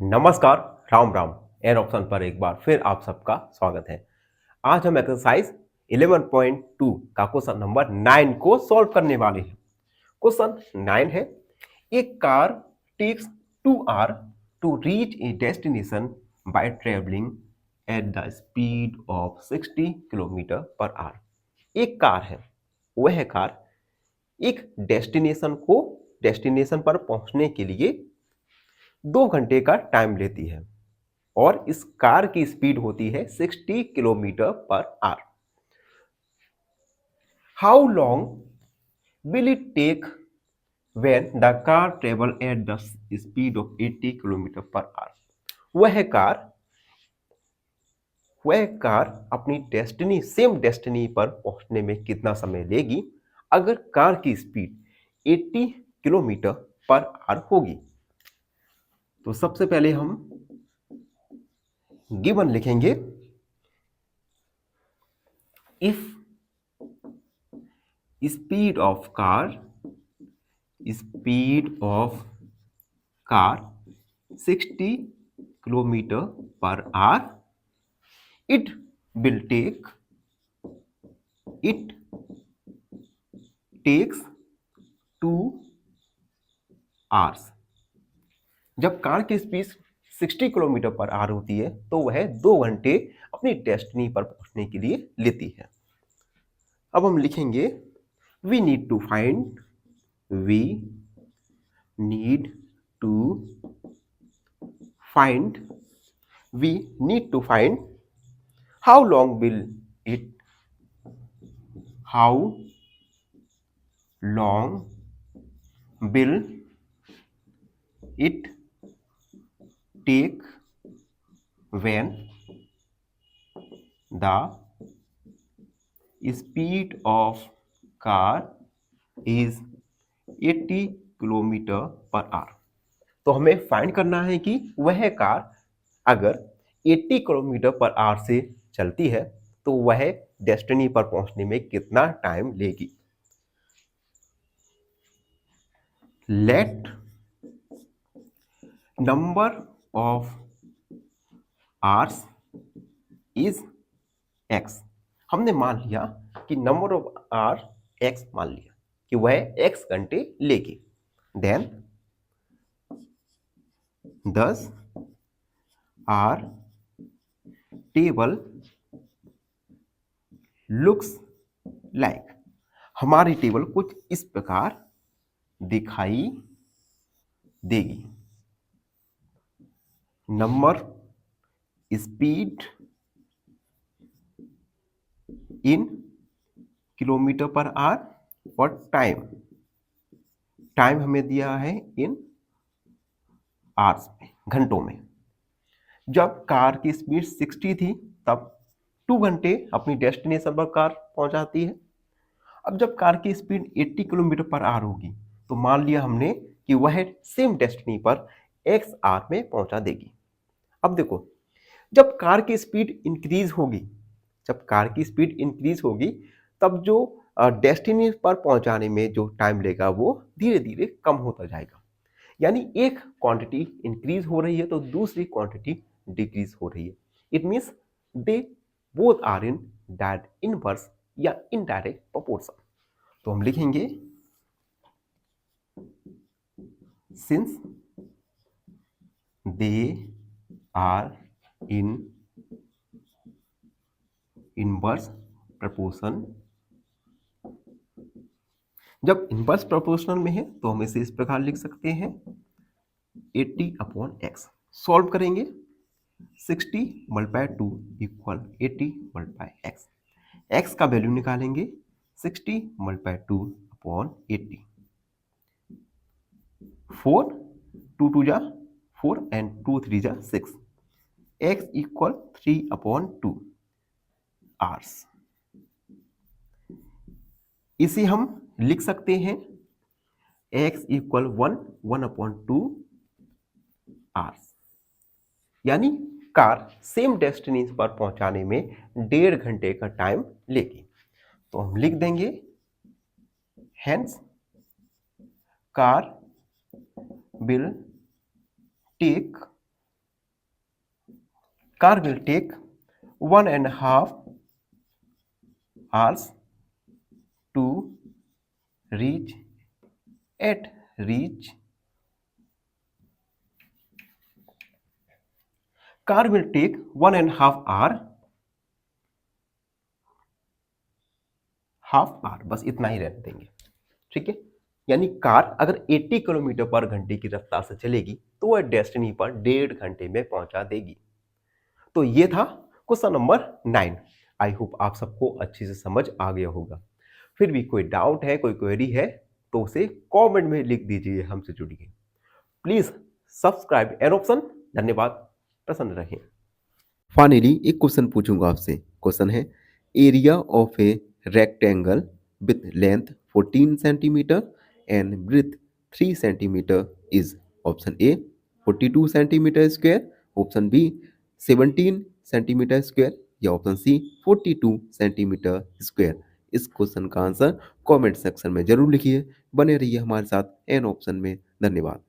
नमस्कार, Ram Ram. Air option पर एक बार फिर आप सबका स्वागत है। आज हम एक्सरसाइज 11.2 का क्वेश्चन नंबर 9 को सॉल्व करने वाले हैं। क्वेश्चन 9 है, एक car takes 2 hour to reach a destination by travelling at the speed of 60 kilometre per hour. एक कार है, वह कार एक डेस्टिनेशन पर पहुंचने के लिए 2 घंटे का टाइम लेती है और इस कार की स्पीड होती है 60 kilometre per hour. How long will it take when the car travel at the speed of 80 kilometre per hour. वह कार अपनी सेम डेस्टिनी पर पहुंचने में कितना समय लेगी अगर कार की स्पीड 80 किलोमीटर पर आवर होगी। तो सबसे पहले हम गिवन लिखेंगे, if speed of car 60 kilometre per our, it takes 2 hours। जब कार की स्पीड 60 किलोमीटर पर आवर होती है तो वह 2 घंटे अपनी डेस्टिनी पर पहुंचने के लिए लेती है। अब हम लिखेंगे, we need to find how long will it take when the speed of car is 80 kilometre per hour. तो हमें फाइंड करना है कि वह कार अगर 80 किलोमीटर पर आवर से चलती है तो वह डेस्टिनी पर पहुंचने में कितना टाइम लेगी। Let number of hours is x. हमने मान लिया कि नंबर ऑफ आवर एक्स, मान लिया कि वह एक्स घंटे लेगी। Then 10 hour table looks like. हमारी टेबल कुछ इस प्रकार दिखाई देगी। Number speed in kilometre per hour और टाइम हमें दिया है इन आवर्स में, घंटों में। जब कार की स्पीड 60 थी तब 2 घंटे अपनी डेस्टिनेशन पर कार पहुंचाती है। अब जब कार की स्पीड 80 किलोमीटर पर आवर होगी तो मान लिया हमने कि वह सेम डेस्टिनी पर एक्स आवर में पहुंचा देगी। अब देखो, जब कार की स्पीड इंक्रीज होगी तब जो डेस्टिनी पर पहुंचाने में जो टाइम लेगा वो धीरे धीरे कम होता जाएगा। यानी एक क्वांटिटी इंक्रीज हो रही है तो दूसरी क्वांटिटी डिक्रीज हो रही है। It means they both are in direct inverse या इनडायरेक्ट प्रोपोर्शन। तो हम लिखेंगे, since they are in inverse proportion. जब इनवर्स प्रोपोर्शनल में है तो हम इसे इस प्रकार लिख सकते हैं, 80/x। सॉल्व करेंगे, 60 मल्टीप्लाई 2 इक्वल 80/x। x का वैल्यू निकालेंगे, 60 मल्टीप्लाई 2/80। 4 2 2 जा 4 एंड 2 3 जा 6। x equal 3/2 hours. इसे हम लिख सकते हैं x इक्वल 1/2 आवर्स। यानी कार सेम डेस्टिनेशन पर पहुंचाने में 1.5 घंटे का टाइम लेगी। तो हम लिख देंगे, hence car will take car will take 1.5 hours to reach car will take 1.5 hour बस इतना ही रहने देंगे, ठीक है। यानी कार अगर 80 किलोमीटर पर घंटे की रफ्तार से चलेगी तो वह डेस्टिनी पर 1.5 घंटे में पहुंचा देगी। तो ये था क्वेश्चन नंबर 9। आई होप आप सबको अच्छे से समझ आ गया होगा। फिर भी कोई डाउट है, कोई क्वेरी है तो उसे कमेंट में लिख दीजिए, हमसे जुड़िए। Please subscribe an option. धन्यवाद, प्रसन्न रहें। फाइनली एक क्वेश्चन पूछूंगा आपसे। क्वेश्चन है area of a rectangle with length 14 centimetre and breadth 3 centimetre is option A 42 centimetre square, option B 17 centimetre square या ऑप्शन सी 42 सेंटीमीटर स्क्वायर। इस क्वेश्चन का आंसर कमेंट सेक्शन में जरूर लिखिए। बने रहिए हमारे साथ एन ऑप्शन में। धन्यवाद।